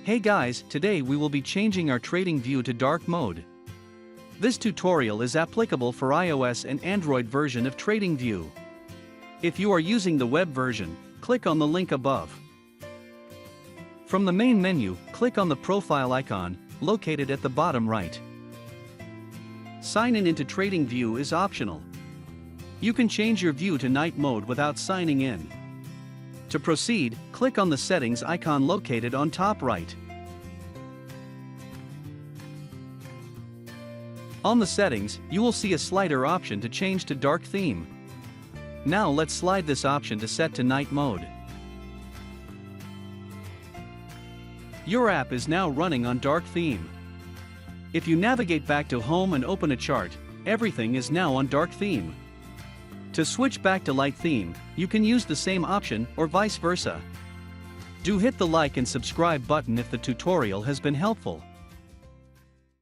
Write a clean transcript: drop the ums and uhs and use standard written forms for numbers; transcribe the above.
Hey guys, today we will be changing our TradingView to dark mode. This tutorial is applicable for iOS and Android version of TradingView. If you are using the web version, click on the link above. From the main menu, click on the profile icon, located at the bottom right. Sign in into TradingView is optional. You can change your view to night mode without signing in. To proceed, click on the settings icon located on top right. On the settings, you will see a slider option to change to dark theme. Now let's slide this option to set to night mode. Your app is now running on dark theme. If you navigate back to home and open a chart, everything is now on dark theme. To switch back to light theme, you can use the same option or vice versa. Do hit the like and subscribe button if the tutorial has been helpful.